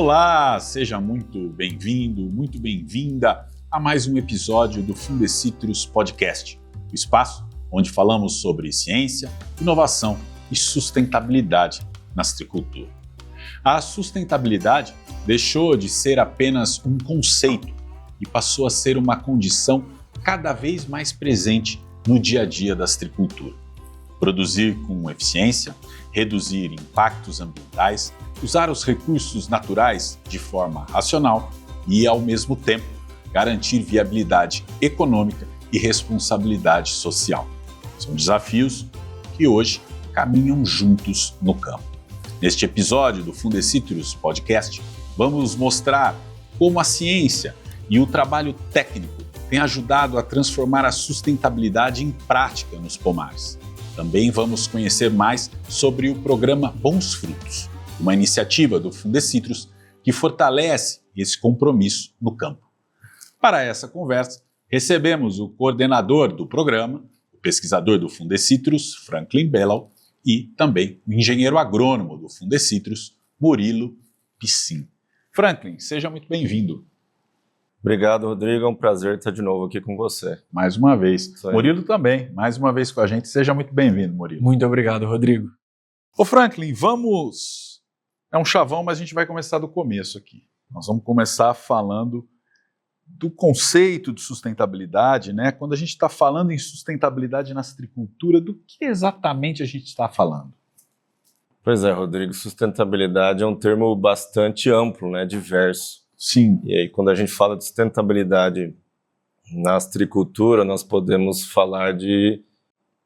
Olá, seja muito bem-vindo, muito bem-vinda a mais um episódio do Fundecitrus Podcast, o espaço onde falamos sobre ciência, inovação e sustentabilidade na citricultura. A sustentabilidade deixou de ser apenas um conceito e passou a ser uma condição cada vez mais presente no dia a dia da citricultura. Produzir com eficiência, reduzir impactos ambientais, usar os recursos naturais de forma racional e, ao mesmo tempo, garantir viabilidade econômica e responsabilidade social. São desafios que hoje caminham juntos no campo. Neste episódio do Fundecitrus Podcast, vamos mostrar como a ciência e o trabalho técnico têm ajudado a transformar a sustentabilidade em prática nos pomares. Também vamos conhecer mais sobre o programa Bons Frutos, uma iniciativa do Fundecitrus que fortalece esse compromisso no campo. Para essa conversa, recebemos o coordenador do programa, o pesquisador do Fundecitrus, Franklin Belal, e também o engenheiro agrônomo do Fundecitrus, Murilo Piscin. Franklin, seja muito bem-vindo. Obrigado, Rodrigo. É um prazer estar de novo aqui com você. Mais uma vez. Murilo também, mais uma vez com a gente. Seja muito bem-vindo, Murilo. Muito obrigado, Rodrigo. Ô Franklin, vamos... É um chavão, mas a gente vai começar do começo aqui. Nós vamos começar falando do conceito de sustentabilidade, né? Quando a gente está falando em sustentabilidade na citricultura, do que exatamente a gente está falando? Pois é, Rodrigo, sustentabilidade é um termo bastante amplo, né? Diverso. Sim. E aí, quando a gente fala de sustentabilidade na citricultura, nós podemos falar de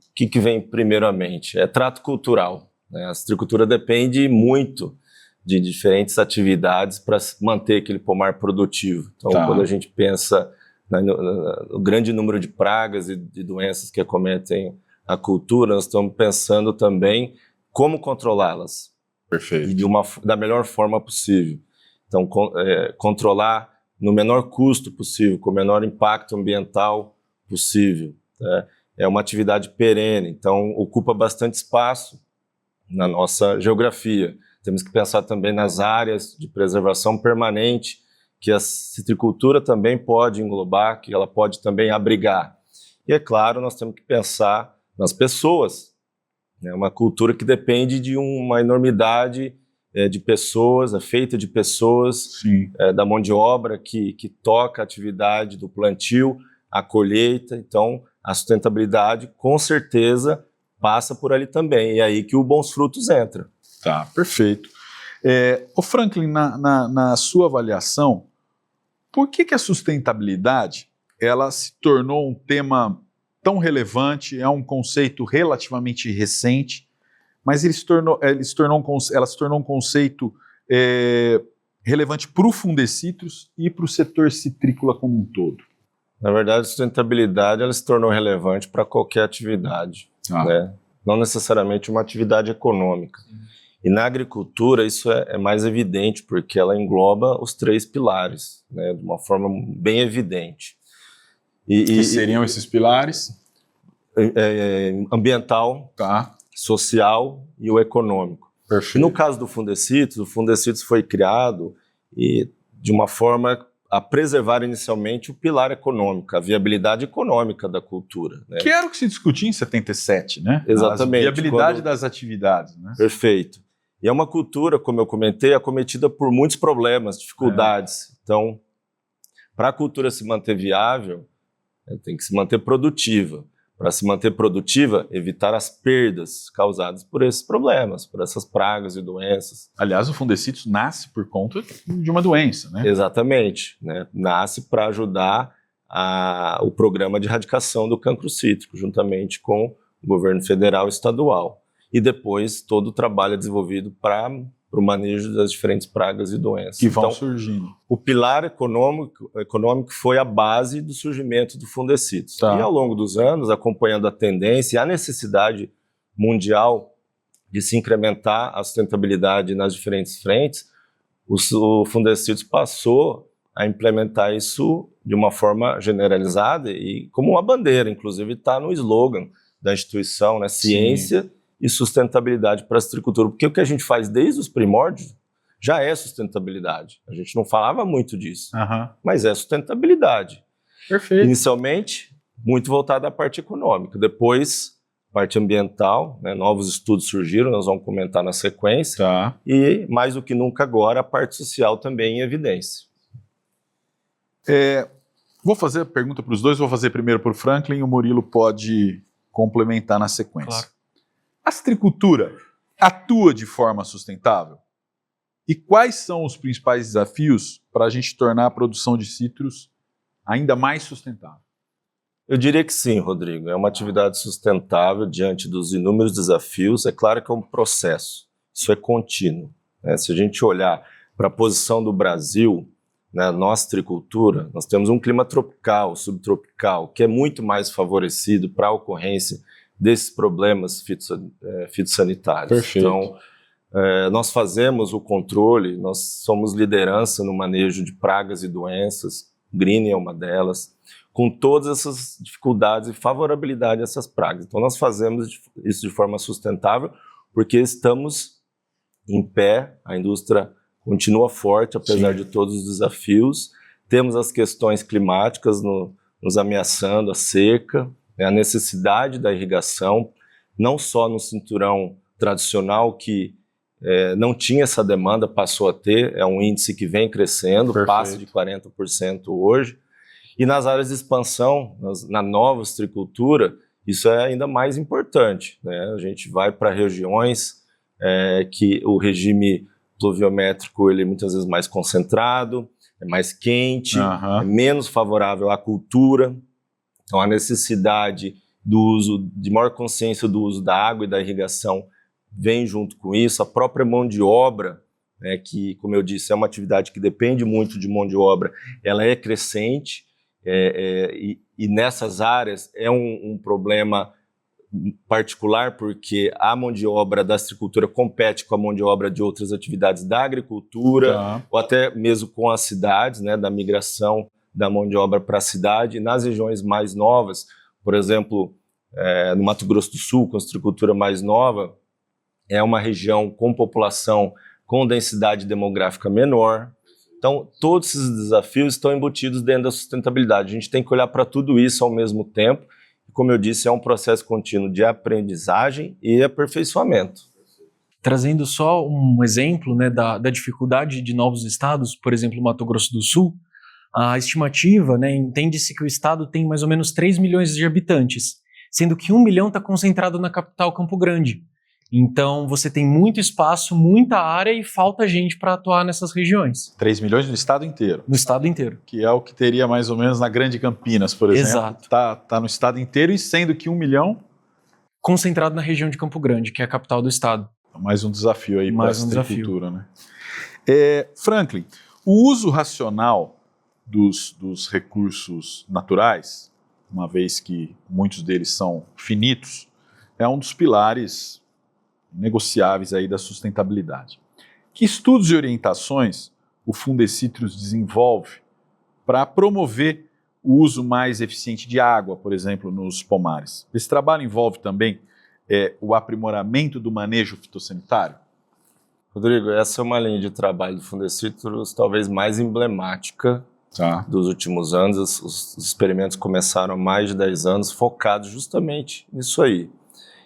o que vem primeiramente. É trato cultural, né? A citricultura depende muito de diferentes atividades para manter aquele pomar produtivo. Então, quando a gente pensa no grande número de pragas e de doenças que acometem a cultura, nós estamos pensando também como controlá-las. Perfeito. E da melhor forma possível. Então, controlar no menor custo possível, com o menor impacto ambiental possível. Né? É uma atividade perene, então ocupa bastante espaço na nossa geografia. Temos que pensar também nas áreas de preservação permanente que a citricultura também pode englobar, que ela pode também abrigar. E, é claro, nós temos que pensar nas pessoas. É uma cultura que depende de uma enormidade de pessoas, é feita de pessoas, da mão de obra que toca a atividade do plantio, a colheita. Então, a sustentabilidade, com certeza, passa por ali também. E é aí que o Bons Frutos entra. Tá, perfeito. Ô Franklin, na sua avaliação, por que a sustentabilidade ela se tornou um tema tão relevante, é um conceito relativamente recente, mas ela se tornou um conceito relevante para o Fundecitrus e para o setor citrícola como um todo? Na verdade, a sustentabilidade ela se tornou relevante para qualquer atividade, né? Não necessariamente uma atividade econômica. E na agricultura isso é mais evidente, porque ela engloba os 3 pilares, né, de uma forma bem evidente. Que seriam esses pilares? Ambiental, social e o econômico. Perfeito. E no caso do Fundecitrus, o Fundecitrus foi criado de uma forma a preservar inicialmente o pilar econômico, a viabilidade econômica da cultura. Né? Que era o que se discutia em 77, né? Exatamente. A viabilidade das atividades. Né? Perfeito. E é uma cultura, como eu comentei, acometida por muitos problemas, dificuldades. Então, para a cultura se manter viável, tem que se manter produtiva. Para se manter produtiva, evitar as perdas causadas por esses problemas, por essas pragas e doenças. Aliás, o Fundecitrus nasce por conta de uma doença, né? Exatamente. Né? Nasce para ajudar o programa de erradicação do cancro cítrico, juntamente com o governo federal e estadual. E depois todo o trabalho é desenvolvido para o manejo das diferentes pragas e doenças. Que vão surgindo. O pilar econômico foi a base do surgimento do Fundecitrus. E ao longo dos anos, acompanhando a tendência e a necessidade mundial de se incrementar a sustentabilidade nas diferentes frentes, o Fundecitrus passou a implementar isso de uma forma generalizada e como uma bandeira, inclusive está no slogan da instituição, né? Ciência e sustentabilidade para a citricultura. Porque o que a gente faz desde os primórdios já é sustentabilidade. A gente não falava muito disso, Uhum. mas é sustentabilidade. Perfeito. Inicialmente, muito voltado à parte econômica. Depois, parte ambiental, né, novos estudos surgiram, nós vamos comentar na sequência. Tá. E, mais do que nunca agora, a parte social também em evidência. Vou fazer a pergunta para os dois, vou fazer primeiro para o Franklin e o Murilo pode complementar na sequência. Claro. A citricultura atua de forma sustentável? E quais são os principais desafios para a gente tornar a produção de citros ainda mais sustentável? Eu diria que sim, Rodrigo. É uma atividade sustentável diante dos inúmeros desafios. É claro que é um processo. Isso é contínuo, né? Se a gente olhar para a posição do Brasil, né, nossa citricultura, nós temos um clima tropical, subtropical, que é muito mais favorecido para a ocorrência desses problemas fitossanitários. Perfeito. Então, nós fazemos o controle, nós somos liderança no manejo de pragas e doenças, Green é uma delas, com todas essas dificuldades e favorabilidade a essas pragas. Então nós fazemos isso de forma sustentável porque estamos em pé, a indústria continua forte apesar de todos os desafios, temos as questões climáticas nos ameaçando, a seca, a necessidade da irrigação, não só no cinturão tradicional que não tinha essa demanda, passou a ter, é um índice que vem crescendo, Perfeito. passa de 40% hoje. E nas áreas de expansão, na nova citricultura, isso é ainda mais importante, né? A gente vai para regiões que o regime pluviométrico ele é muitas vezes mais concentrado, é mais quente, é menos favorável à cultura. Então a necessidade do uso, de maior consciência do uso da água e da irrigação vem junto com isso, a própria mão de obra, né, que, como eu disse, é uma atividade que depende muito de mão de obra, ela é crescente, e nessas áreas é um problema particular, porque a mão de obra da citricultura compete com a mão de obra de outras atividades da agricultura, ou até mesmo com as cidades, né, da migração da mão de obra para a cidade. E nas regiões mais novas, por exemplo, no Mato Grosso do Sul, com a citricultura mais nova, é uma região com população com densidade demográfica menor. Então, todos esses desafios estão embutidos dentro da sustentabilidade. A gente tem que olhar para tudo isso ao mesmo tempo. Como eu disse, é um processo contínuo de aprendizagem e aperfeiçoamento. Trazendo só um exemplo, né, da dificuldade de novos estados, por exemplo, Mato Grosso do Sul, a estimativa, né, entende-se que o estado tem mais ou menos 3 milhões de habitantes, sendo que 1 milhão está concentrado na capital Campo Grande. Então, você tem muito espaço, muita área e falta gente para atuar nessas regiões. 3 milhões no estado inteiro. No estado inteiro. Que é o que teria mais ou menos na Grande Campinas, por exemplo. Exato. Tá no estado inteiro e sendo que 1 milhão... Concentrado na região de Campo Grande, que é a capital do estado. Mais um desafio aí para a citricultura, né? Franklin, o uso racional dos recursos naturais, uma vez que muitos deles são finitos, é um dos pilares negociáveis aí da sustentabilidade. Que estudos e orientações o Fundecitrus desenvolve para promover o uso mais eficiente de água, por exemplo, nos pomares? Esse trabalho envolve também o aprimoramento do manejo fitossanitário? Rodrigo, essa é uma linha de trabalho do Fundecitrus talvez mais emblemática dos últimos anos. Os experimentos começaram há mais de 10 anos, focados justamente nisso aí,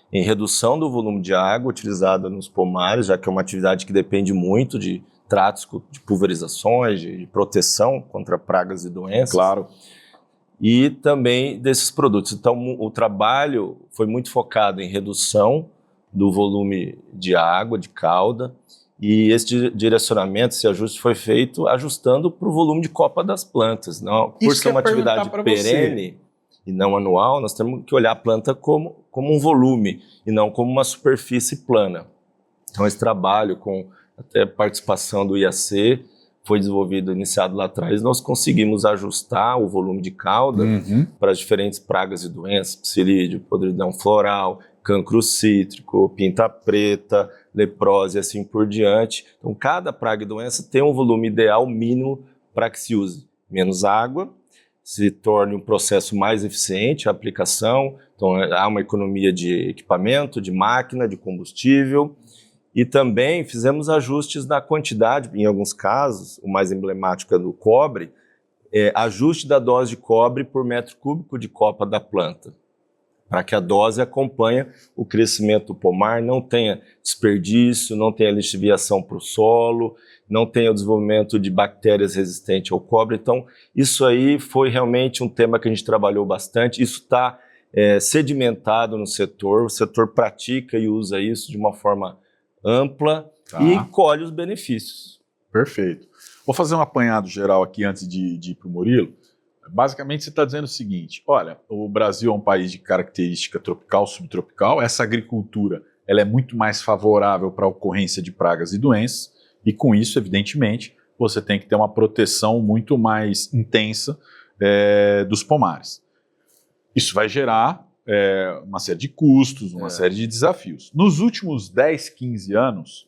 em redução do volume de água utilizada nos pomares, já que é uma atividade que depende muito de tratos de pulverizações, de proteção contra pragas e doenças. Claro. E também desses produtos. Então, o trabalho foi muito focado em redução do volume de água, de cauda, e esse direcionamento, esse ajuste foi feito ajustando para o volume de copa das plantas. Não, por ser uma atividade perene e não anual, nós temos que olhar a planta como um volume e não como uma superfície plana. Então, esse trabalho, com até participação do IAC, foi desenvolvido, iniciado lá atrás, nós conseguimos ajustar o volume de cauda para as diferentes pragas e doenças, psilídeo, podridão floral, cancro cítrico, pinta preta, leprose e assim por diante. Então, cada praga e doença tem um volume ideal mínimo para que se use menos água, se torne um processo mais eficiente a aplicação. Então, há uma economia de equipamento, de máquina, de combustível, E também fizemos ajustes na quantidade, em alguns casos, o mais emblemático é do cobre, ajuste da dose de cobre por metro cúbico de copa da planta, para que a dose acompanhe o crescimento do pomar, não tenha desperdício, não tenha lixiviação para o solo, não tenha o desenvolvimento de bactérias resistentes ao cobre. Então, isso aí foi realmente um tema que a gente trabalhou bastante. Isso está sedimentado no setor, o setor pratica e usa isso de uma forma ampla e colhe os benefícios. Perfeito. Vou fazer um apanhado geral aqui antes de ir para o Murilo. Basicamente, você está dizendo o seguinte: olha, o Brasil é um país de característica tropical, subtropical. Essa agricultura ela é muito mais favorável para a ocorrência de pragas e doenças, e com isso, evidentemente, você tem que ter uma proteção muito mais intensa dos pomares. Isso vai gerar uma série de custos, uma série de desafios. Nos últimos 10, 15 anos,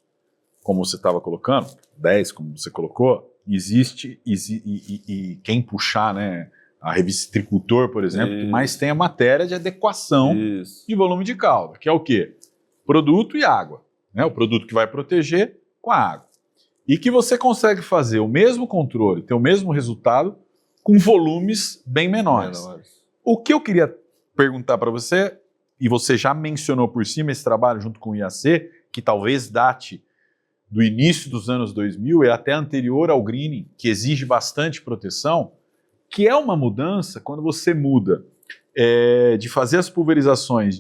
como você estava colocando, 10 como você colocou, existe, e quem puxar, né, a revista Citricultor, por exemplo, que mais tem a matéria de adequação de volume de calda, que é o quê? Produto e água. Né? O produto que vai proteger com a água. E que você consegue fazer o mesmo controle, ter o mesmo resultado com volumes bem menores. O que eu queria perguntar para você, e você já mencionou por cima esse trabalho junto com o IAC, que talvez date do início dos anos 2000 e até anterior ao greening, que exige bastante proteção, que é uma mudança quando você muda de fazer as pulverizações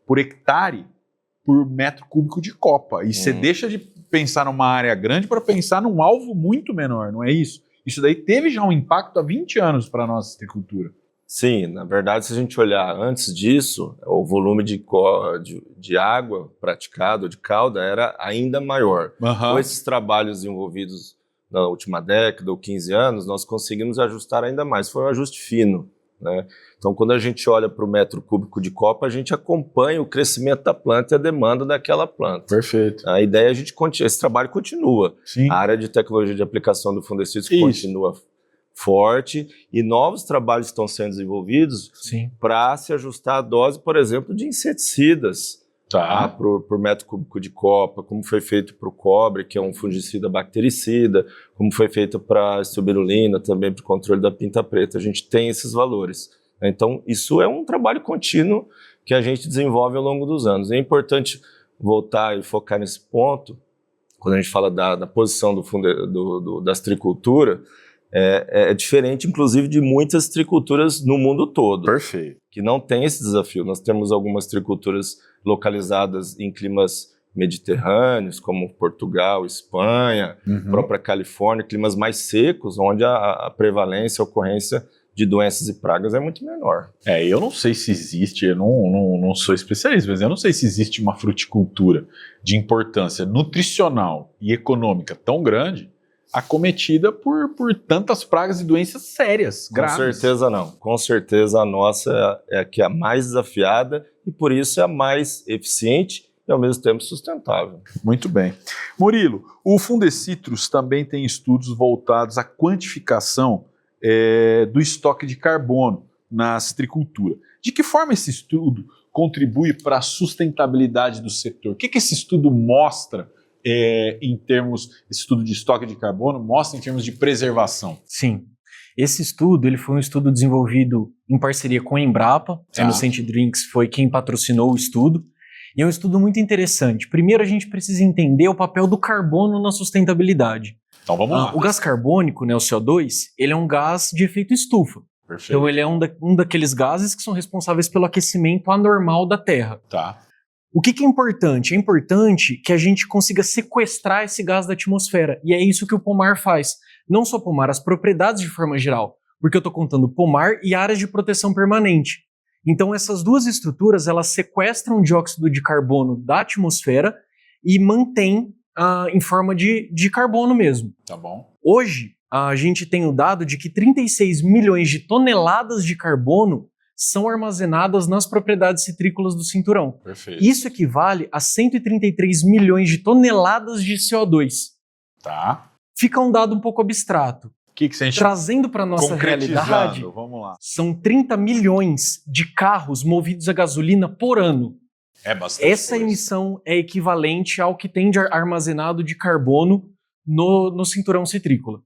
por hectare por metro cúbico de copa. E você deixa de pensar numa área grande para pensar num alvo muito menor, não é isso? Isso daí teve já um impacto há 20 anos para a nossa citricultura. Sim, na verdade, se a gente olhar antes disso, o volume de água praticado, de calda, era ainda maior. Com esses trabalhos envolvidos na última década ou 15 anos, nós conseguimos ajustar ainda mais. Foi um ajuste fino, né? Então, quando a gente olha para o metro cúbico de copa, a gente acompanha o crescimento da planta e a demanda daquela planta. Perfeito. A ideia é esse trabalho continua. Sim. A área de tecnologia de aplicação do fungicida continua forte e novos trabalhos estão sendo desenvolvidos para se ajustar a dose, por exemplo, de inseticidas por metro cúbico de copa, como foi feito para o cobre, que é um fungicida bactericida, como foi feito para a estuberulina, também para o controle da pinta preta. A gente tem esses valores. Então, isso é um trabalho contínuo que a gente desenvolve ao longo dos anos. É importante voltar e focar nesse ponto, quando a gente fala da posição da citricultura. É diferente, inclusive, de muitas citriculturas no mundo todo. Perfeito. Que não tem esse desafio. Nós temos algumas citriculturas localizadas em climas mediterrâneos, como Portugal, Espanha, própria Califórnia, climas mais secos, onde a prevalência, a ocorrência de doenças e pragas é muito menor. Eu não sei se existe, eu não sou especialista, mas eu não sei se existe uma fruticultura de importância nutricional e econômica tão grande acometida por tantas pragas e doenças sérias, graves. Com certeza não. Com certeza a nossa é a que é a mais desafiada e por isso é a mais eficiente e ao mesmo tempo sustentável. Muito bem. Murilo, o Fundecitrus também tem estudos voltados à quantificação do estoque de carbono na citricultura. De que forma esse estudo contribui para a sustentabilidade do setor? O que esse estudo mostra esse estudo de estoque de carbono mostra em termos de preservação? Sim. Esse estudo ele foi um estudo desenvolvido em parceria com a Embrapa, a Innocent Drinks foi quem patrocinou o estudo, e é um estudo muito interessante. Primeiro, a gente precisa entender o papel do carbono na sustentabilidade. Então vamos lá. O gás carbônico, né, o CO2, ele é um gás de efeito estufa. Perfeito. Então ele é um daqueles gases que são responsáveis pelo aquecimento anormal da Terra. Tá. O que é importante? É importante que a gente consiga sequestrar esse gás da atmosfera. E é isso que o pomar faz. Não só pomar, as propriedades de forma geral. Porque eu estou contando pomar e áreas de proteção permanente. Então essas duas estruturas, elas sequestram o dióxido de carbono da atmosfera e mantêm em forma de carbono mesmo. Tá bom. Hoje, a gente tem o dado de que 36 milhões de toneladas de carbono são armazenadas nas propriedades citrícolas do cinturão. Perfeito. Isso equivale a 133 milhões de toneladas de CO2. Tá. Fica um dado um pouco abstrato. Que a gente trazendo para a nossa realidade, vamos lá. são 30 milhões de carros movidos a gasolina por ano. É bastante Essa coisa. emissão é equivalente ao que tem de armazenado de carbono no cinturão citrícola.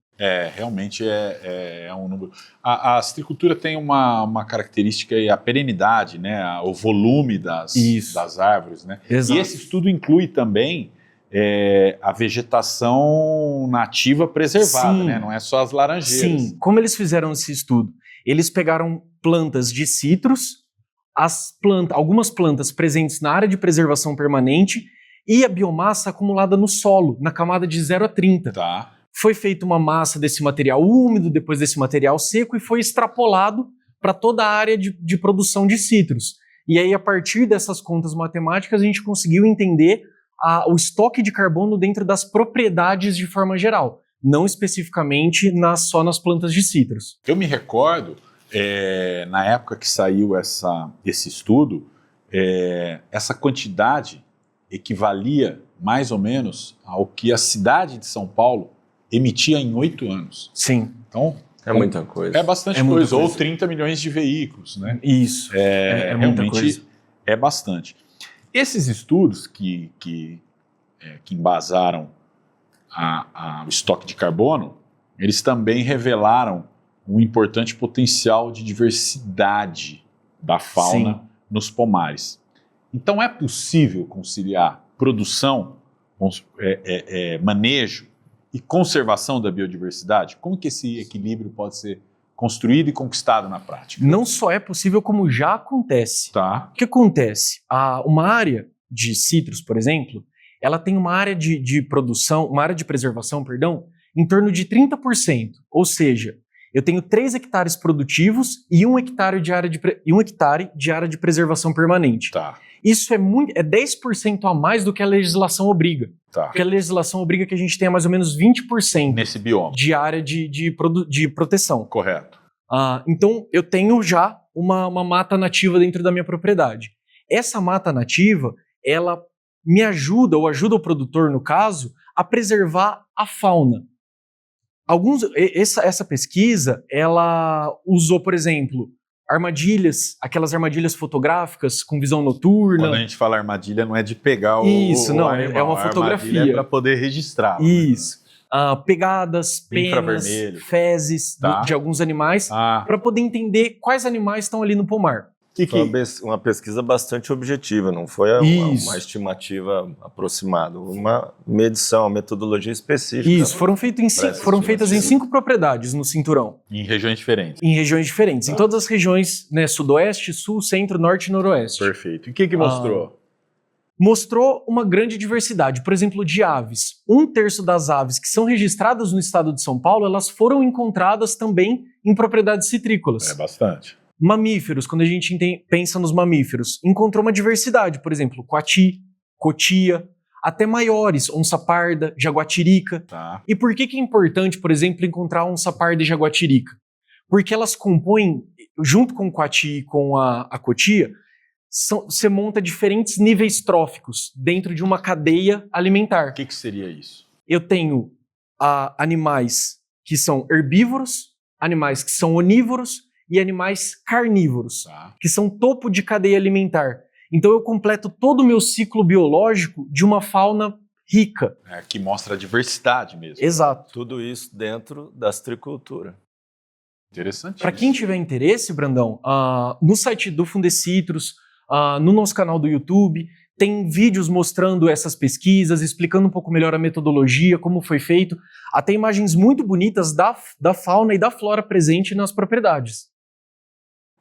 Realmente é um número. A citricultura tem uma característica, a perenidade, né? O volume das árvores, né? Exato. E esse estudo inclui também a vegetação nativa preservada, Sim. né? Não é só as laranjeiras. Sim, como eles fizeram esse estudo? Eles pegaram plantas de citros, algumas plantas presentes na área de preservação permanente e a biomassa acumulada no solo, na camada de 0 a 30. Tá. Foi feita uma massa desse material úmido, depois desse material seco, e foi extrapolado para toda a área de produção de citros. E aí, a partir dessas contas matemáticas, a gente conseguiu entender o estoque de carbono dentro das propriedades de forma geral, não especificamente só nas plantas de citros. Eu me recordo, na época que saiu esse estudo, essa quantidade equivalia mais ou menos ao que a cidade de São Paulo emitia em 8 anos. Sim. Então, É muita coisa. é bastante coisa. Ou 30 milhões de veículos, né? Isso. É muita realmente coisa. é bastante. Esses estudos que embasaram o estoque de carbono, eles também revelaram um importante potencial de diversidade da fauna nos pomares. Então é possível conciliar produção, manejo e conservação da biodiversidade? Como que esse equilíbrio pode ser construído e conquistado na prática? Não só é possível, como já acontece. Tá. O que acontece? Uma área de citros, por exemplo, ela tem uma área de produção, uma área de preservação, perdão, em torno de 30%. Ou seja, eu tenho 3 hectares produtivos e 1 hectare de área de preservação permanente. Tá. Isso é 10% a mais do que a legislação obriga. Tá. Porque a legislação obriga que a gente tenha mais ou menos 20% Nesse bioma. de área de proteção. Correto. Então, eu tenho já uma mata nativa dentro da minha propriedade. Essa mata nativa, ela me ajuda, ou ajuda o produtor, no caso, a preservar a fauna. Essa pesquisa, ela usou, por exemplo, aquelas armadilhas fotográficas com visão noturna. Quando a gente fala armadilha, não é de pegar Isso, não, animal. é uma fotografia. É para poder registrar. Isso. Pegadas, penas, Infravermelho. fezes de alguns animais, para poder entender quais animais estão ali no pomar. Foi uma pesquisa bastante objetiva, não foi uma estimativa aproximada, uma medição, uma metodologia específica. Isso, foram feitas em 5 propriedades no cinturão. Em regiões diferentes. Em regiões diferentes, em todas as regiões, né, sudoeste, sul, centro, norte e noroeste. Perfeito. E o que mostrou? Mostrou uma grande diversidade, por exemplo, de aves. 1/3 das aves que são registradas no estado de São Paulo, elas foram encontradas também em propriedades citrícolas. É bastante. Mamíferos, quando a gente pensa nos mamíferos, encontrou uma diversidade, por exemplo, coati, cotia, até maiores, onça-parda, jaguatirica. Tá. E por que é importante, por exemplo, encontrar onça-parda e jaguatirica? Porque elas compõem, junto com o coati e com a cotia, você monta diferentes níveis tróficos dentro de uma cadeia alimentar. O que seria isso? Eu tenho animais que são herbívoros, animais que são onívoros e animais carnívoros, que são topo de cadeia alimentar. Então eu completo todo o meu ciclo biológico de uma fauna rica. Que mostra a diversidade mesmo. Exato. Tudo isso dentro da citricultura. Interessante. Para quem tiver interesse, Brandão, no site do Fundecitrus, no nosso canal do YouTube, tem vídeos mostrando essas pesquisas, explicando um pouco melhor a metodologia, como foi feito, até imagens muito bonitas da fauna e da flora presente nas propriedades.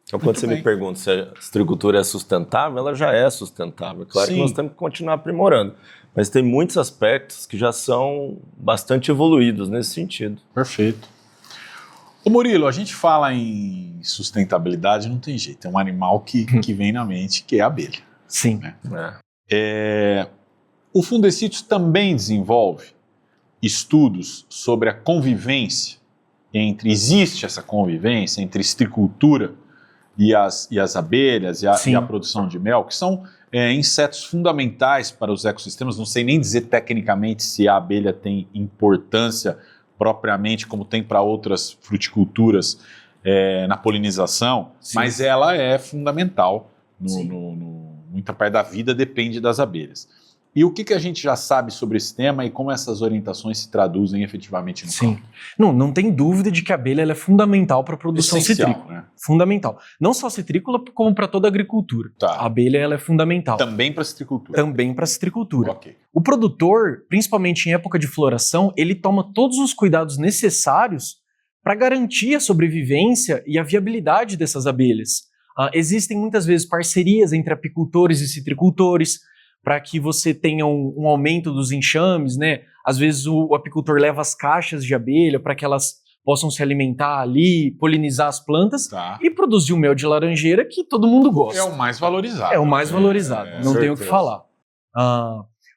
Então, quando você me pergunta se a citricultura é sustentável, ela já é sustentável. Claro que nós temos que continuar aprimorando, mas tem muitos aspectos que já são bastante evoluídos nesse sentido. Perfeito. Ô Murilo, a gente fala em sustentabilidade, não tem jeito. É um animal que vem na mente, que é a abelha. Sim. Né? O Fundecitrus também desenvolve estudos sobre a convivência existe essa convivência entre citricultura e as abelhas e a produção de mel, que são insetos fundamentais para os ecossistemas. Não sei nem dizer tecnicamente se a abelha tem importância propriamente como tem para outras fruticulturas na polinização, mas ela é fundamental, muita parte da vida depende das abelhas. E o que a gente já sabe sobre esse tema e como essas orientações se traduzem efetivamente no campo? Não tem dúvida de que a abelha ela é fundamental para a produção Essencial, citrícola. né? Fundamental. Não só citrícola, como para toda a agricultura. Tá. A abelha ela é fundamental. Também para a citricultura. Também para a citricultura. Ok. O produtor, principalmente em época de floração, ele toma todos os cuidados necessários para garantir a sobrevivência e a viabilidade dessas abelhas. Existem muitas vezes parcerias entre apicultores e citricultores para que você tenha um aumento dos enxames, né? Às vezes o apicultor leva as caixas de abelha para que elas possam se alimentar ali, polinizar as plantas e produzir o mel de laranjeira que todo mundo gosta. É o mais valorizado. É o mais valorizado, não tenho o que falar.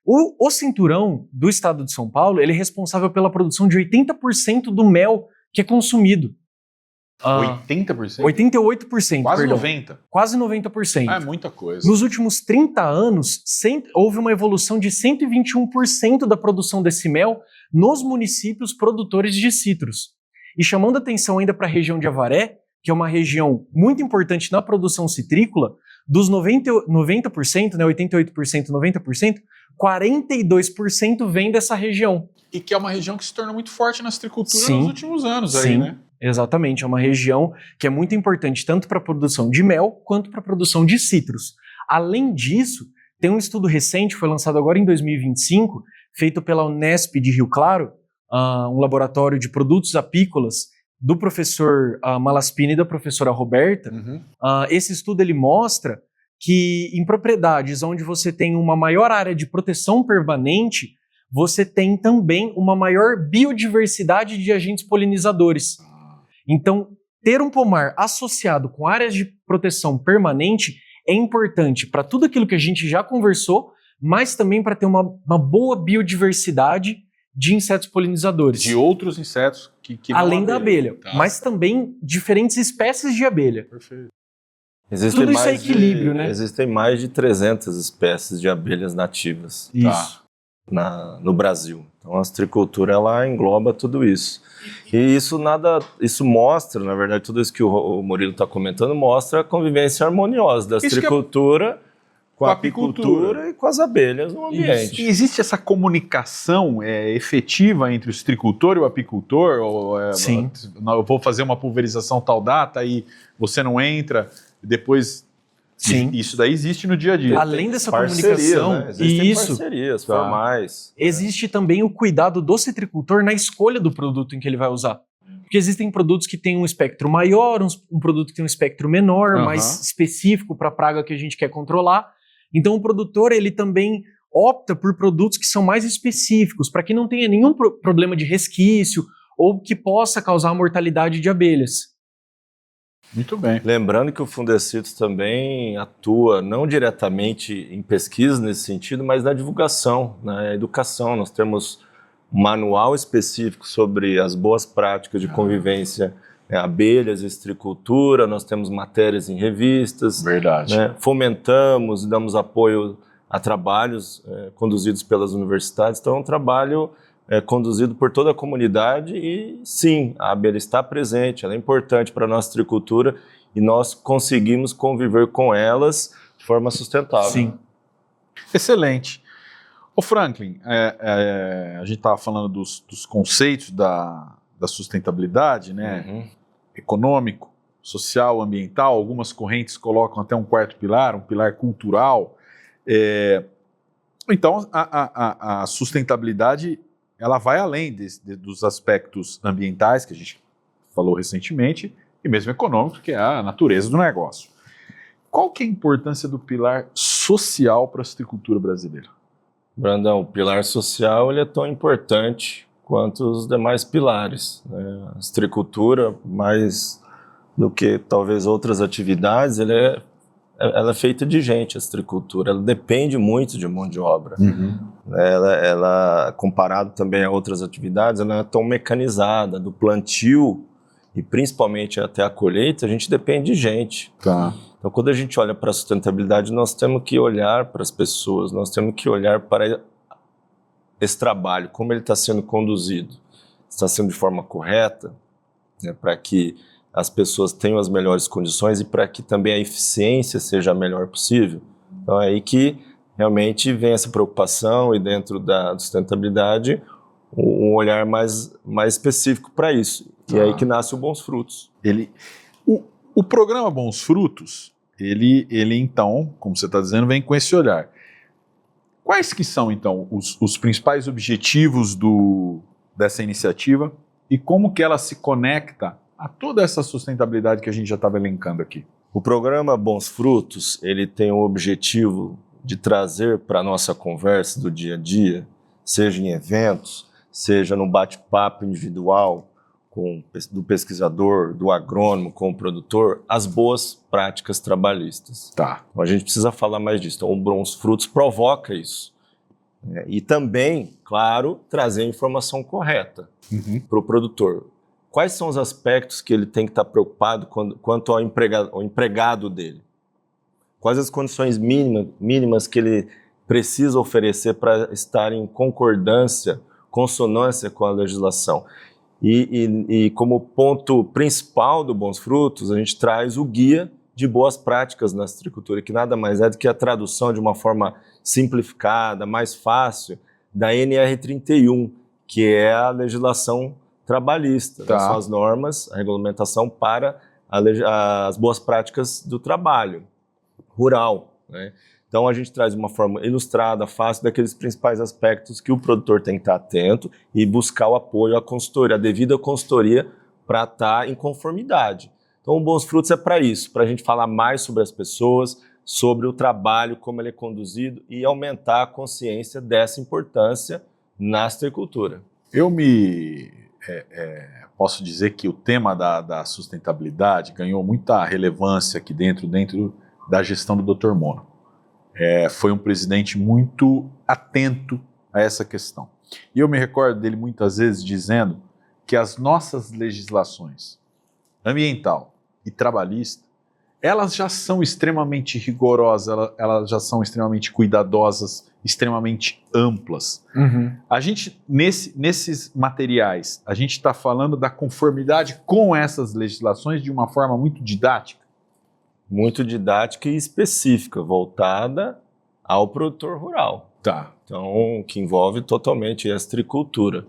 O cinturão do estado de São Paulo, ele é responsável pela produção de 80% do mel que é consumido. 80%? 88%, Quase perdão. 90%. Quase 90%. É muita coisa. Nos últimos 30 anos, houve uma evolução de 121% da produção desse mel nos municípios produtores de citros. E chamando atenção ainda para a região de Avaré, que é uma região muito importante na produção citrícola, dos 90%, né, 88%, 90%, 42% vem dessa região. E que é uma região que se tornou muito forte na citricultura Sim. nos últimos anos aí, Sim. né? Exatamente, é uma região que é muito importante tanto para a produção de mel quanto para a produção de citros. Além disso, tem um estudo recente, foi lançado agora em 2025, feito pela Unesp de Rio Claro, um laboratório de produtos apícolas do professor Malaspina e da professora Roberta. Esse estudo ele mostra que em propriedades onde você tem uma maior área de proteção permanente, você tem também uma maior biodiversidade de agentes polinizadores. Então, ter um pomar associado com áreas de proteção permanente é importante para tudo aquilo que a gente já conversou, mas também para ter uma boa biodiversidade de insetos polinizadores. De outros insetos que além da abelha, Tá. mas também diferentes espécies de abelha. Perfeito. Existem Tudo isso é mais equilíbrio, né? Existem mais de 300 espécies de abelhas nativas Isso. no Brasil. Então a citricultura ela engloba tudo isso. E isso mostra, na verdade, tudo isso que o Murilo está comentando, mostra a convivência harmoniosa da citricultura com a apicultura e com as abelhas no ambiente. E existe essa comunicação efetiva entre o citricultor e o apicultor? Sim. Eu vou fazer uma pulverização tal data e você não entra, depois... Sim. Isso daí existe no dia a dia. Além dessa comunicação, né? Existem isso, parcerias formais. existe também o cuidado do citricultor na escolha do produto em que ele vai usar. Porque existem produtos que têm um espectro maior, um produto que tem um espectro menor, mais específico para a praga que a gente quer controlar. Então o produtor ele também opta por produtos que são mais específicos, para que não tenha nenhum problema de resquício ou que possa causar mortalidade de abelhas. Muito bem. Lembrando que o Fundecitrus também atua não diretamente em pesquisa nesse sentido, mas na divulgação, na educação. Nós temos um manual específico sobre as boas práticas de convivência, abelhas e citricultura, nós temos matérias em revistas. Verdade. Fomentamos e damos apoio a trabalhos conduzidos pelas universidades. Então é um trabalho conduzido por toda a comunidade e sim, a abelha está presente, ela é importante para a nossa citricultura e nós conseguimos conviver com elas de forma sustentável. Sim. Excelente. Ô Franklin, a gente estava falando dos conceitos da sustentabilidade, né? Econômico, social, ambiental. Algumas correntes colocam até um quarto pilar, um pilar cultural. Então, a sustentabilidade ela vai além dos aspectos ambientais, que a gente falou recentemente, e mesmo econômicos, que é a natureza do negócio. Qual que é a importância do pilar social para a citricultura brasileira? Brandão, o pilar social ele é tão importante quanto os demais pilares, né? A citricultura, mais do que talvez outras atividades, ela é feita de gente, a citricultura. Ela depende muito de mão de obra. Ela, comparado também a outras atividades, ela não é tão mecanizada. Do plantio e principalmente até a colheita, a gente depende de gente. Tá. Então, quando a gente olha para a sustentabilidade, nós temos que olhar para as pessoas, nós temos que olhar para esse trabalho, como ele está sendo conduzido. Está sendo de forma correta, né, para que as pessoas tenham as melhores condições e para que também a eficiência seja a melhor possível. Então é aí que realmente vem essa preocupação e dentro da sustentabilidade um olhar mais específico para isso. E é aí que nasce o Bons Frutos. O programa Bons Frutos, ele então, como você está dizendo, vem com esse olhar. Quais que são, então, os principais objetivos dessa iniciativa e como que ela se conecta a toda essa sustentabilidade que a gente já estava elencando aqui? O programa Bons Frutos, ele tem o objetivo de trazer para a nossa conversa do dia a dia, seja em eventos, seja no bate-papo individual do pesquisador, do agrônomo com o produtor, as boas práticas trabalhistas. Tá. Então a gente precisa falar mais disso. Então o Bons Frutos provoca isso. E também, claro, trazer a informação correta para o produtor. Quais são os aspectos que ele tem que estar preocupado quanto ao empregado dele? Quais as condições mínimas que ele precisa oferecer para estar em concordância, consonância com a legislação? E como ponto principal do Bons Frutos, a gente traz o guia de boas práticas na citricultura, que nada mais é do que a tradução de uma forma simplificada, mais fácil, da NR31, que é a legislação trabalhista. Tá. São as normas, a regulamentação para as boas práticas do trabalho rural, né? Então a gente traz uma forma ilustrada, fácil, daqueles principais aspectos que o produtor tem que estar atento e buscar o apoio à consultoria, a devida consultoria para estar em conformidade. Então o Bons Frutos é para isso, para a gente falar mais sobre as pessoas, sobre o trabalho, como ele é conduzido e aumentar a consciência dessa importância na citricultura. Eu posso dizer que o tema da sustentabilidade ganhou muita relevância aqui dentro da gestão do Dr. Mono. Foi um presidente muito atento a essa questão. E eu me recordo dele muitas vezes dizendo que as nossas legislações ambiental e trabalhista, elas já são extremamente rigorosas, elas já são extremamente cuidadosas, extremamente amplas. A gente, nesses materiais, a gente está falando da conformidade com essas legislações de uma forma muito didática. Muito didática e específica, voltada ao produtor rural. Tá. Então, que envolve totalmente a citricultura,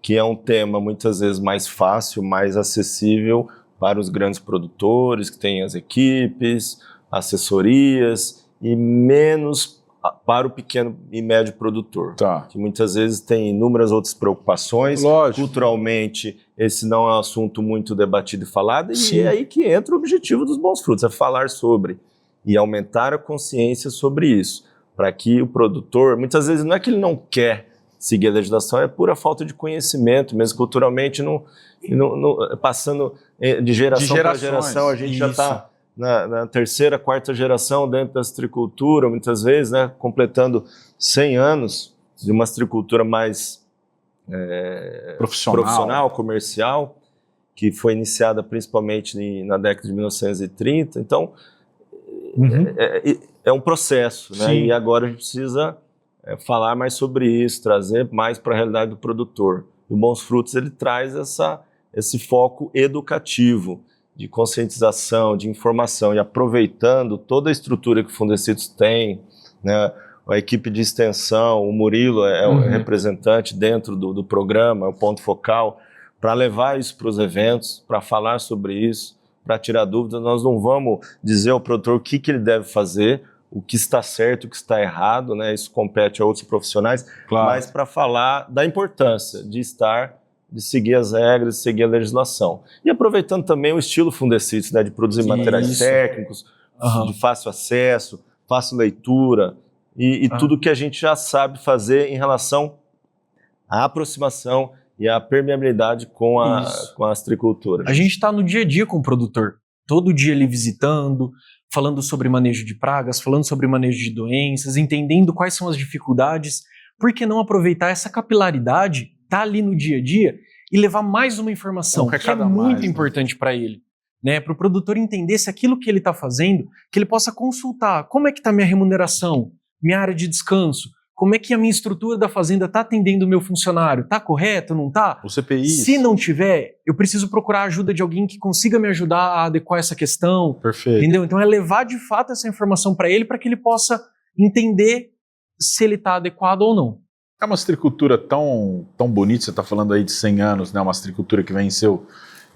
que é um tema muitas vezes mais fácil, mais acessível para os grandes produtores, que têm as equipes, assessorias, e menos para o pequeno e médio produtor, Tá. que muitas vezes tem inúmeras outras preocupações. Lógico. Culturalmente, esse não é um assunto muito debatido e falado, Sim. e é aí que entra o objetivo dos Bons Frutos, é falar sobre e aumentar a consciência sobre isso, para que o produtor, muitas vezes não é que ele não quer seguir a legislação, é pura falta de conhecimento, mesmo culturalmente, passando de geração para geração, a gente já está na terceira, quarta geração dentro da citricultura, muitas vezes, né, completando 100 anos de uma citricultura mais profissional, comercial, que foi iniciada principalmente na década de 1930. Então, é um processo, né? E agora a gente precisa falar mais sobre isso, trazer mais para a realidade do produtor. O Bons Frutos, ele traz esse foco educativo, de conscientização, de informação, e aproveitando toda a estrutura que o Fundecitrus tem, né, a equipe de extensão, o Murilo é o representante dentro do programa, é o ponto focal, para levar isso para os eventos, para falar sobre isso, para tirar dúvidas. Nós não vamos dizer ao produtor o que ele deve fazer, o que está certo, o que está errado, né, isso compete a outros profissionais, claro, mas para falar da importância de seguir as regras, de seguir a legislação. E aproveitando também o estilo Fundecitrus, né, de produzir materiais técnicos, de fácil acesso, fácil leitura, e tudo que a gente já sabe fazer em relação à aproximação e à permeabilidade com a citricultura. A gente está no dia a dia com o produtor, todo dia ele visitando, falando sobre manejo de pragas, falando sobre manejo de doenças, entendendo quais são as dificuldades. Por que não aproveitar essa capilaridade, tá ali no dia a dia, e levar mais uma informação que é muito importante para ele, né? Para o produtor entender se aquilo que ele está fazendo, que ele possa consultar como é que está minha remuneração, minha área de descanso, como é que a minha estrutura da fazenda está atendendo o meu funcionário, está correto, não está? O CPI. Se não tiver, eu preciso procurar a ajuda de alguém que consiga me ajudar a adequar essa questão. Perfeito. Entendeu? Então é levar de fato essa informação para ele, para que ele possa entender se ele está adequado ou não. É uma citricultura tão bonita, você está falando aí de 100 anos, né? Uma citricultura que venceu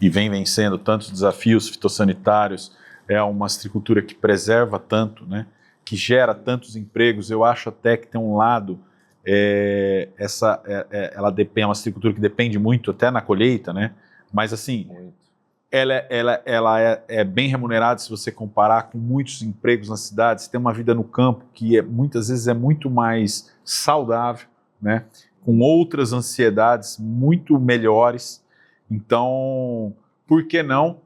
e vem vencendo tantos desafios fitossanitários, é uma citricultura que preserva tanto, né? Que gera tantos empregos. Eu acho até que tem um lado, ela é uma citricultura que depende muito até na colheita, né? Mas assim, ela é bem remunerada se você comparar com muitos empregos nas cidades. Tem uma vida no campo que muitas vezes é muito mais saudável, né? Com outras ansiedades muito melhores. Então, por que não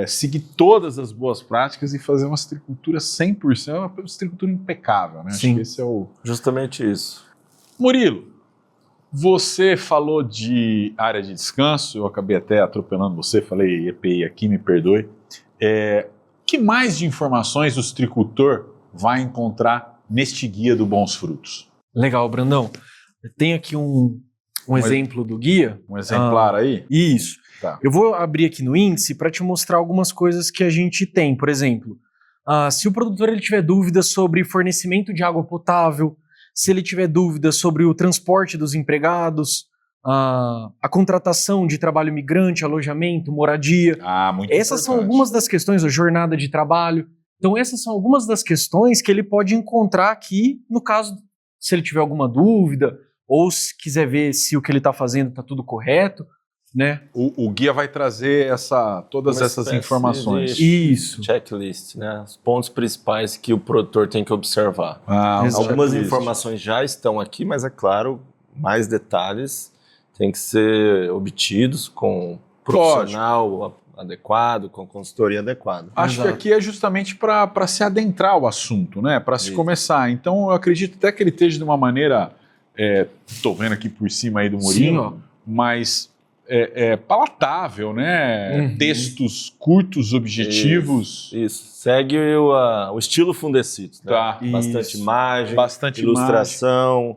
seguir todas as boas práticas e fazer uma citricultura 100%, uma citricultura impecável, né? Sim. Acho que esse é justamente isso. Murilo, você falou de área de descanso, eu acabei até atropelando você, falei EPI aqui, me perdoe. Que mais de informações o citricultor vai encontrar neste guia do Bons Frutos? Legal, Brandão. Eu tenho aqui um exemplo do guia. Um exemplar aí? Isso. Tá. Eu vou abrir aqui no índice para te mostrar algumas coisas que a gente tem. Por exemplo, se o produtor ele tiver dúvidas sobre fornecimento de água potável, se ele tiver dúvidas sobre o transporte dos empregados, a contratação de trabalho migrante, alojamento, moradia. Muito Essas são importante. algumas das questões, a jornada de trabalho. Então essas são algumas das questões que ele pode encontrar aqui, no caso, se ele tiver alguma dúvida, ou se quiser ver se o que ele está fazendo está tudo correto, né? O guia vai trazer todas essas informações. Isso. Checklist, né? Os pontos principais que o produtor tem que observar. Exato. Algumas checklist. informações já estão aqui, mas é claro, mais detalhes têm que ser obtidos com um profissional adequado, com consultoria adequada. Acho Exato. que aqui é justamente para se adentrar ao assunto, né? Para se Isso. começar. Então eu acredito até que ele esteja de uma maneira, estou vendo aqui por cima aí do Murilo, Sim, ó. mas palatável, né? Uhum. Textos curtos, objetivos. Isso. Segue o estilo Fundecitos, né? Tá. Bastante Isso. imagem, Bastante ilustração,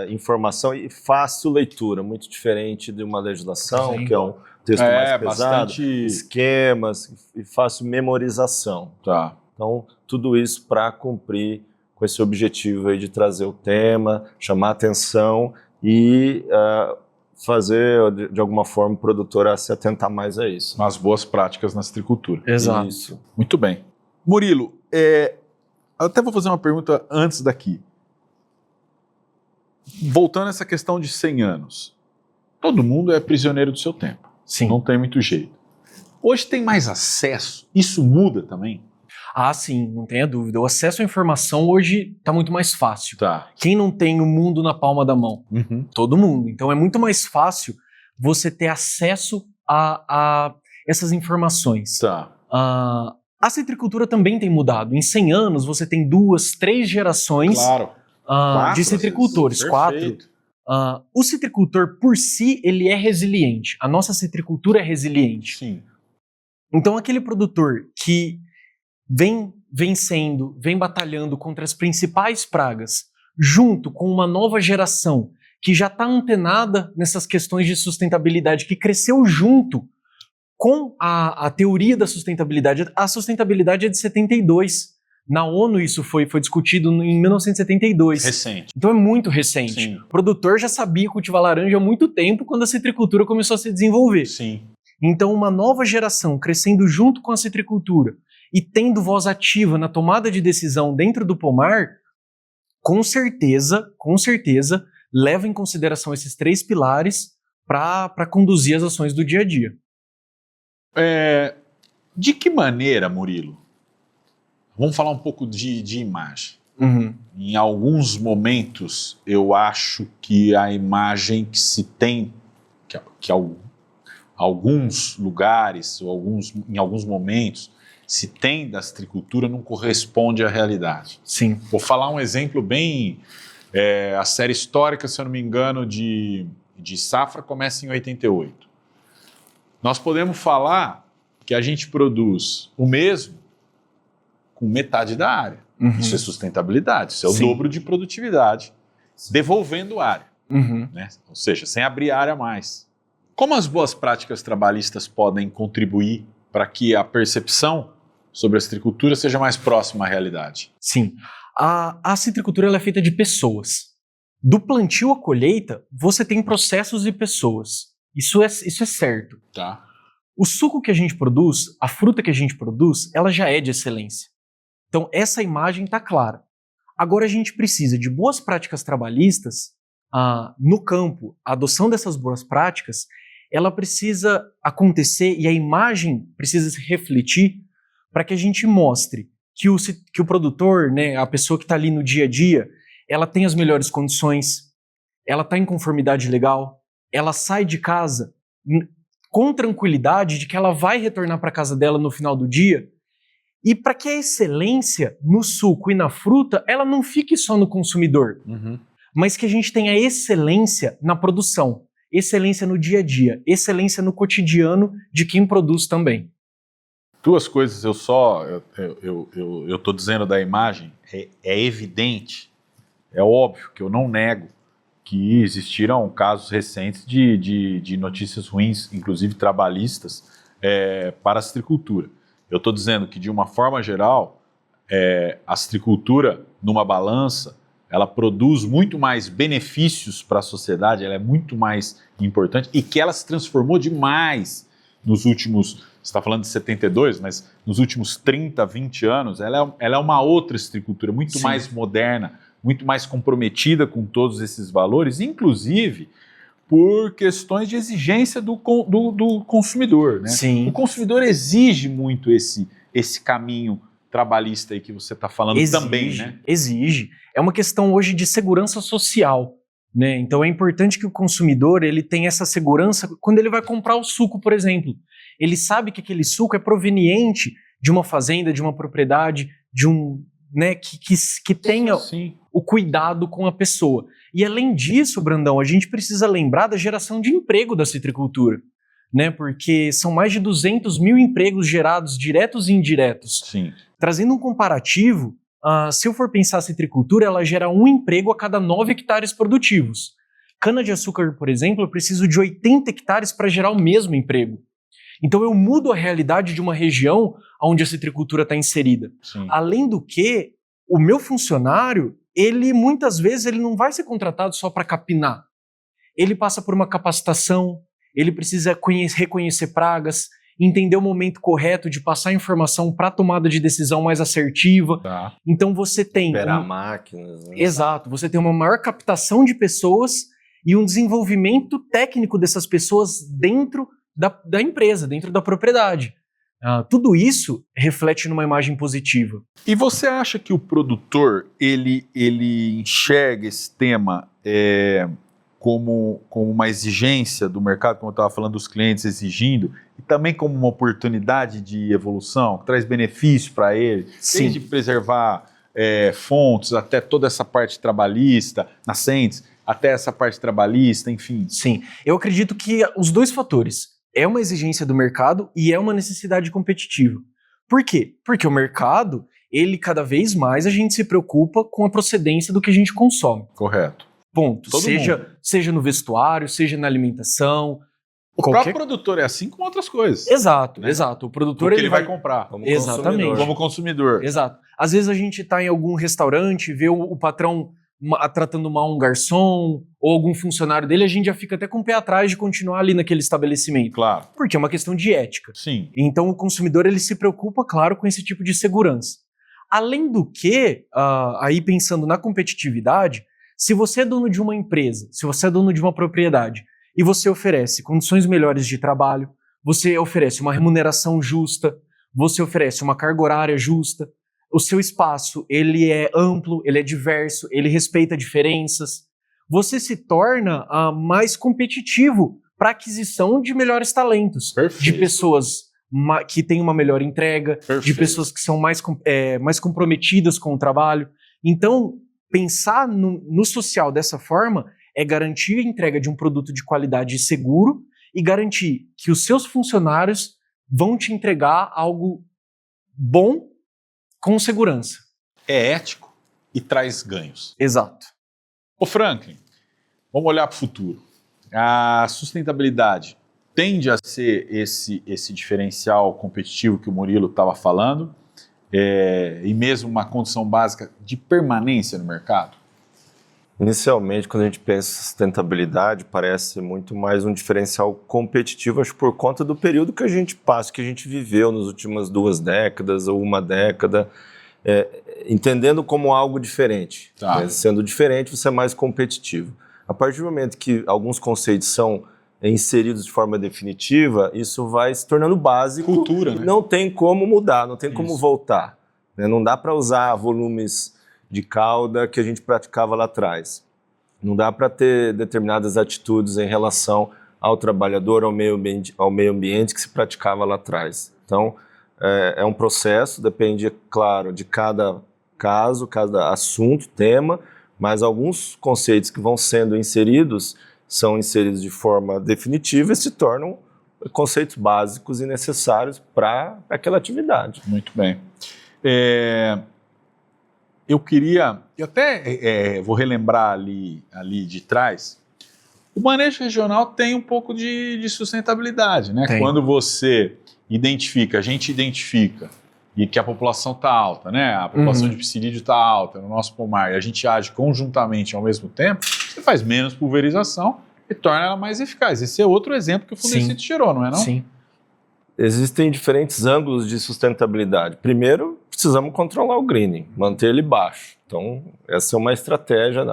informação e fácil leitura, muito diferente de uma legislação, Sim. que é um texto mais pesado, bastante. esquemas e fácil memorização. Tá. Então, tudo isso para cumprir com esse objetivo aí de trazer o tema, chamar atenção e fazer, de alguma forma, o produtor a se atentar mais a isso. As boas práticas na citricultura. Exato. Isso. Muito bem. Murilo, eu até vou fazer uma pergunta antes daqui. Voltando a essa questão de 100 anos. Todo mundo é prisioneiro do seu tempo. Sim. Não tem muito jeito. Hoje tem mais acesso. Isso muda também? Sim, não tenha dúvida. O acesso à informação hoje está muito mais fácil. Tá. Quem não tem o mundo na palma da mão? Uhum. Todo mundo. Então é muito mais fácil você ter acesso a essas informações. Tá. A citricultura também tem mudado. Em 100 anos você tem 2, 3 gerações Claro. de citricultores. 4. O citricultor por si, ele é resiliente. A nossa citricultura é resiliente. Sim. Então aquele produtor que vem vencendo, vem batalhando contra as principais pragas, junto com uma nova geração que já está antenada nessas questões de sustentabilidade, que cresceu junto com a teoria da sustentabilidade. A sustentabilidade é de 72. Na ONU isso foi discutido em 1972. Recente. Então é muito recente. Sim. O produtor já sabia cultivar laranja há muito tempo quando a citricultura começou a se desenvolver. Sim. Então uma nova geração crescendo junto com a citricultura e tendo voz ativa na tomada de decisão dentro do pomar, com certeza, leva em consideração esses 3 pilares para conduzir as ações do dia a dia. De que maneira, Murilo? Vamos falar um pouco de imagem. Uhum. Em alguns momentos, eu acho que a imagem que se tem, que alguns lugares, ou em alguns momentos, se tem da citricultura não corresponde à realidade. Sim. Vou falar um exemplo bem... a série histórica, se eu não me engano, de safra começa em 88. Nós podemos falar que a gente produz o mesmo com metade da área. Uhum. Isso é sustentabilidade, isso é o Sim. dobro de produtividade, devolvendo área, Uhum. né? Ou seja, sem abrir área a mais. Como as boas práticas trabalhistas podem contribuir para que a percepção sobre a citricultura seja mais próxima à realidade? Sim. A citricultura ela é feita de pessoas. Do plantio à colheita, você tem processos e pessoas. Isso é certo. Tá. O suco que a gente produz, a fruta que a gente produz, ela já é de excelência. Então, essa imagem está clara. Agora, a gente precisa de boas práticas trabalhistas no campo. A adoção dessas boas práticas, ela precisa acontecer e a imagem precisa se refletir para que a gente mostre que o produtor, né, a pessoa que está ali no dia a dia, ela tem as melhores condições, ela está em conformidade legal, ela sai de casa com tranquilidade de que ela vai retornar para a casa dela no final do dia, e para que a excelência no suco e na fruta, ela não fique só no consumidor, mas que a gente tenha excelência na produção, excelência no dia a dia, excelência no cotidiano de quem produz também. Duas coisas eu estou dizendo da imagem, é evidente, é óbvio que eu não nego que existiram casos recentes de notícias ruins, inclusive trabalhistas, para a citricultura. Eu estou dizendo que, de uma forma geral, a citricultura, numa balança, ela produz muito mais benefícios para a sociedade, ela é muito mais importante e que ela se transformou demais nos últimos, você está falando de 72, mas nos últimos 30, 20 anos, ela é uma outra citricultura, muito Sim. mais moderna, muito mais comprometida com todos esses valores, inclusive por questões de exigência do consumidor, né? Sim. O consumidor exige muito esse caminho trabalhista aí que você está falando também, né? Exige. É uma questão hoje de segurança social, né? Então é importante que o consumidor ele tenha essa segurança quando ele vai comprar o suco, por exemplo. Ele sabe que aquele suco é proveniente de uma fazenda, de uma propriedade, de um, né, que tenha Sim. o cuidado com a pessoa. E além disso, Brandão, a gente precisa lembrar da geração de emprego da citricultura, né? Porque são mais de 200 mil empregos gerados diretos e indiretos. Sim. Trazendo um comparativo, se eu for pensar a citricultura, ela gera um emprego a cada 9 hectares produtivos. Cana-de-açúcar, por exemplo, eu preciso de 80 hectares para gerar o mesmo emprego. Então eu mudo a realidade de uma região onde a citricultura está inserida. Sim. Além do que, o meu funcionário, ele muitas vezes ele não vai ser contratado só para capinar. Ele passa por uma capacitação, ele precisa reconhecer pragas, entender o momento correto de passar informação para tomada de decisão mais assertiva. Tá. Então você tem... Operar máquinas. Né? Exato, você tem uma maior captação de pessoas e um desenvolvimento técnico dessas pessoas dentro da empresa, dentro da propriedade. Tudo isso reflete numa imagem positiva. E você acha que o produtor ele enxerga esse tema como uma exigência do mercado, como eu estava falando, dos clientes exigindo, e também como uma oportunidade de evolução, que traz benefício para ele, Sim. desde preservar fontes, até toda essa parte trabalhista, nascentes, até essa parte trabalhista, enfim. Sim, eu acredito que os dois fatores, é uma exigência do mercado e é uma necessidade competitiva. Por quê? Porque o mercado, ele cada vez mais a gente se preocupa com a procedência do que a gente consome. Correto. Ponto. Todo Seja no vestuário, seja na alimentação. O próprio produtor é assim com outras coisas. Exato, né? exato. O produtor Porque ele vai comprar. Como Exatamente. consumidor. Como consumidor. Exato. Às vezes a gente está em algum restaurante, vê o patrão tratando mal um garçom ou algum funcionário dele, a gente já fica até com o pé atrás de continuar ali naquele estabelecimento. Claro. Porque é uma questão de ética. Sim. Então o consumidor ele se preocupa, claro, com esse tipo de segurança. Além do que, aí pensando na competitividade, se você é dono de uma empresa, se você é dono de uma propriedade e você oferece condições melhores de trabalho, você oferece uma remuneração justa, você oferece uma carga horária justa, o seu espaço ele é amplo, ele é diverso, ele respeita diferenças, você se torna mais competitivo para a aquisição de melhores talentos, Perfeito. de pessoas que têm uma melhor entrega, Perfeito. de pessoas que são mais comprometidas com o trabalho. Então, pensar no social dessa forma é garantir a entrega de um produto de qualidade seguro e garantir que os seus funcionários vão te entregar algo bom com segurança. É ético e traz ganhos. Exato. Ô Franklin, vamos olhar para o futuro. A sustentabilidade tende a ser esse diferencial competitivo que o Murilo estava falando. e mesmo uma condição básica de permanência no mercado? Inicialmente, quando a gente pensa em sustentabilidade, parece muito mais um diferencial competitivo, acho por conta do período que a gente passa, que a gente viveu nas últimas 2 décadas ou 1 década, entendendo como algo diferente. Tá. Sendo diferente, você é mais competitivo. A partir do momento que alguns conceitos são inseridos de forma definitiva, isso vai se tornando básico. Cultura, né? Não tem como mudar, não tem como voltar. Né? Não dá para usar volumes de cauda que a gente praticava lá atrás. Não dá para ter determinadas atitudes em relação ao trabalhador, ao meio ambiente que se praticava lá atrás. Então, é um processo, depende, claro, de cada caso, cada assunto, tema, mas alguns conceitos que vão sendo inseridos são inseridos de forma definitiva e se tornam conceitos básicos e necessários para aquela atividade. Muito bem. Eu queria, eu até vou relembrar ali de trás, o manejo regional tem um pouco de sustentabilidade, né? Tem. Quando você a gente identifica e que a população está alta, né? A população de psilídeo está alta no nosso pomar e a gente age conjuntamente ao mesmo tempo, você faz menos pulverização e torna ela mais eficaz. Esse é outro exemplo que o Fundecito tirou, não é não? Sim. Existem diferentes ângulos de sustentabilidade. Primeiro, precisamos controlar o greening, manter ele baixo. Então, essa é uma estratégia,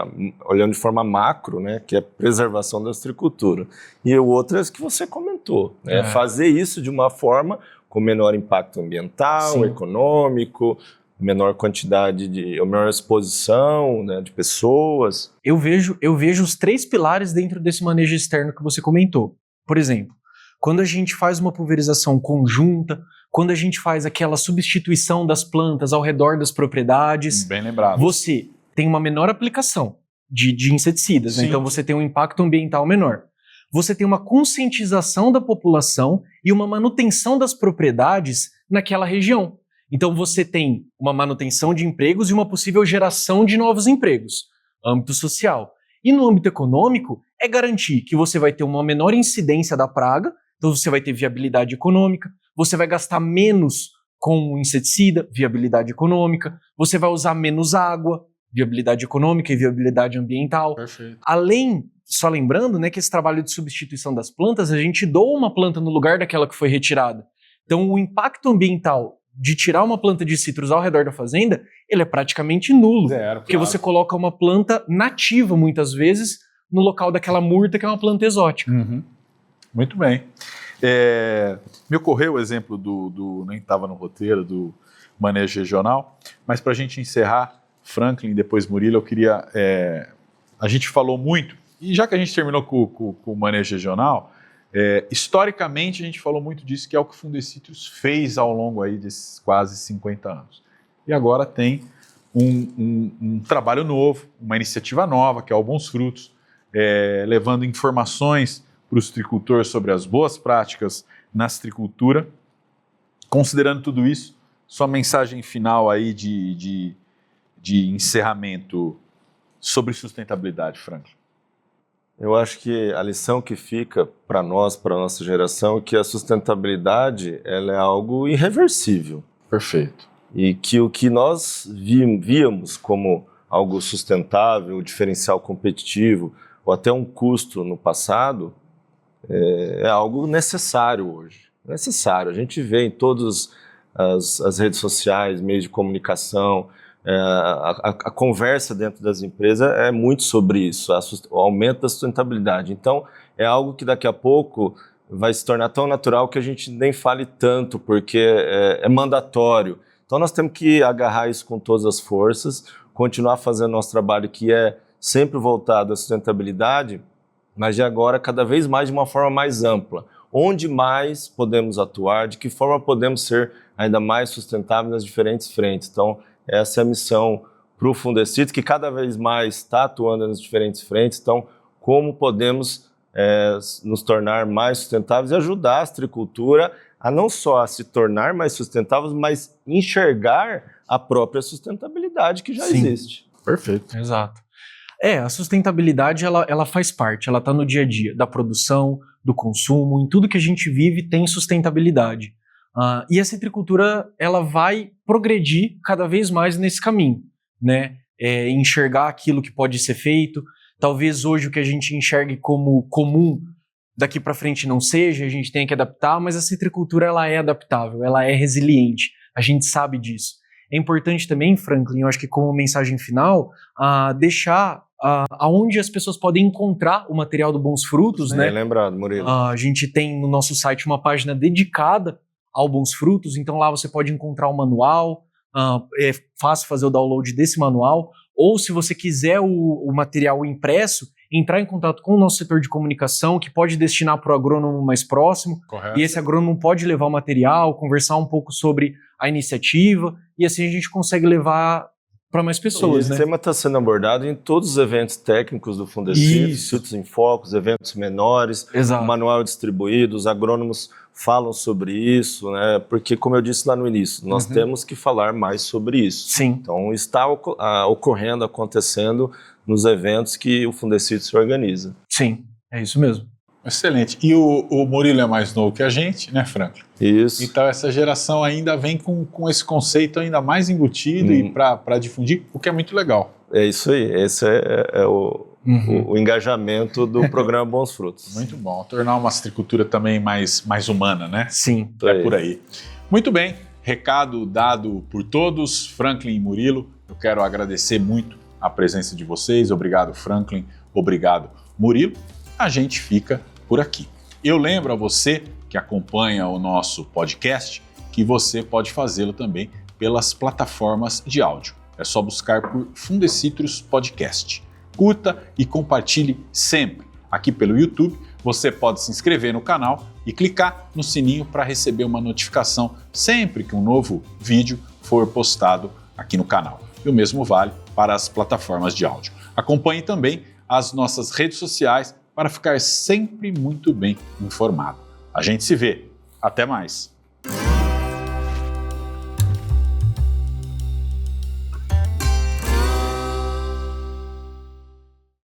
olhando de forma macro, né, que é a preservação da ostricultura. E o outro é isso que você comentou, né, fazer isso de uma forma com menor impacto ambiental, econômico, menor quantidade menor exposição, né, de pessoas. Eu vejo os 3 pilares dentro desse manejo externo que você comentou. Por exemplo, quando a gente faz uma pulverização conjunta, quando a gente faz aquela substituição das plantas ao redor das propriedades, Bem lembrado. você tem uma menor aplicação de inseticidas, né? Então você tem um impacto ambiental menor. Você tem uma conscientização da população e uma manutenção das propriedades naquela região. Então você tem uma manutenção de empregos e uma possível geração de novos empregos, âmbito social. E no âmbito econômico, é garantir que você vai ter uma menor incidência da praga, então você vai ter viabilidade econômica, você vai gastar menos com inseticida, viabilidade econômica, você vai usar menos água, viabilidade econômica e viabilidade ambiental. Perfeito. Além, só lembrando, né, que esse trabalho de substituição das plantas, a gente doa uma planta no lugar daquela que foi retirada. Então o impacto ambiental de tirar uma planta de citros ao redor da fazenda, ele é praticamente nulo. Zero, porque você coloca uma planta nativa, muitas vezes, no local daquela murta que é uma planta exótica. Muito bem. Me ocorreu o exemplo nem estava no roteiro, do manejo regional, mas para a gente encerrar, Franklin, depois Murilo, eu queria... a gente falou muito, e já que a gente terminou com o manejo regional, historicamente a gente falou muito disso, que é o que o Fundecitrus fez ao longo aí desses quase 50 anos. E agora tem um trabalho novo, uma iniciativa nova, que é o Bons Frutos, levando informações para o citricultor sobre as boas práticas na citricultura. Considerando tudo isso, sua mensagem final aí de encerramento sobre sustentabilidade, Franklin. Eu acho que a lição que fica para nós, para a nossa geração, é que a sustentabilidade ela é algo irreversível. Perfeito. E que o que nós víamos como algo sustentável, diferencial competitivo, ou até um custo no passado, é algo necessário hoje. Necessário. A gente vê em todas as redes sociais, meios de comunicação, a conversa dentro das empresas é muito sobre isso, o aumento da sustentabilidade. Então, é algo que daqui a pouco vai se tornar tão natural que a gente nem fale tanto, porque é mandatório. Então, nós temos que agarrar isso com todas as forças, continuar fazendo nosso trabalho, que é sempre voltado à sustentabilidade, mas de agora cada vez mais de uma forma mais ampla. Onde mais podemos atuar, de que forma podemos ser ainda mais sustentáveis nas diferentes frentes. Então, essa é a missão para o Fundecito, que cada vez mais está atuando nas diferentes frentes. Então, como podemos nos tornar mais sustentáveis e ajudar a citricultura a não só a se tornar mais sustentáveis, mas enxergar a própria sustentabilidade que já existe. Perfeito. Exato. A sustentabilidade ela faz parte, ela está no dia a dia da produção, do consumo, em tudo que a gente vive tem sustentabilidade. E a citricultura ela vai progredir cada vez mais nesse caminho, né? Enxergar aquilo que pode ser feito. Talvez hoje o que a gente enxergue como comum daqui para frente não seja, a gente tenha que adaptar, mas a citricultura ela é adaptável, ela é resiliente, a gente sabe disso. É importante também, Franklin, eu acho que como mensagem final, deixar aonde as pessoas podem encontrar o material do Bons Frutos, né? Bem lembrado, Murilo. A gente tem no nosso site uma página dedicada ao Bons Frutos, então lá você pode encontrar o manual, é fácil fazer o download desse manual, ou se você quiser o material impresso, entrar em contato com o nosso setor de comunicação, que pode destinar para o agrônomo mais próximo. Correto. E esse agrônomo pode levar o material, conversar um pouco sobre a iniciativa, e assim a gente consegue levar para mais pessoas. Esse tema está sendo abordado em todos os eventos técnicos do Fundecitro, Sítios em Focos, eventos menores, Exato. o manual distribuído, os agrônomos falam sobre isso, né? Porque, como eu disse lá no início, nós temos que falar mais sobre isso. Sim. Então, está ocorrendo, acontecendo nos eventos que o Fundecitro se organiza. Sim, é isso mesmo. Excelente. E o Murilo é mais novo que a gente, né, Franklin? Isso. Então essa geração ainda vem com esse conceito ainda mais embutido e para difundir, o que é muito legal. É isso aí. Esse é o engajamento do programa Bons Frutos. Muito bom. Tornar uma citricultura também mais humana, né? Sim. É por aí. Muito bem. Recado dado por todos, Franklin e Murilo. Eu quero agradecer muito a presença de vocês. Obrigado, Franklin. Obrigado, Murilo. A gente fica por aqui. Eu lembro a você que acompanha o nosso podcast que você pode fazê-lo também pelas plataformas de áudio. É só buscar por Fundecitros Podcast. Curta e compartilhe sempre. Aqui pelo YouTube, você pode se inscrever no canal e clicar no sininho para receber uma notificação sempre que um novo vídeo for postado aqui no canal. E o mesmo vale para as plataformas de áudio. Acompanhe também as nossas redes sociais para ficar sempre muito bem informado. A gente se vê. Até mais!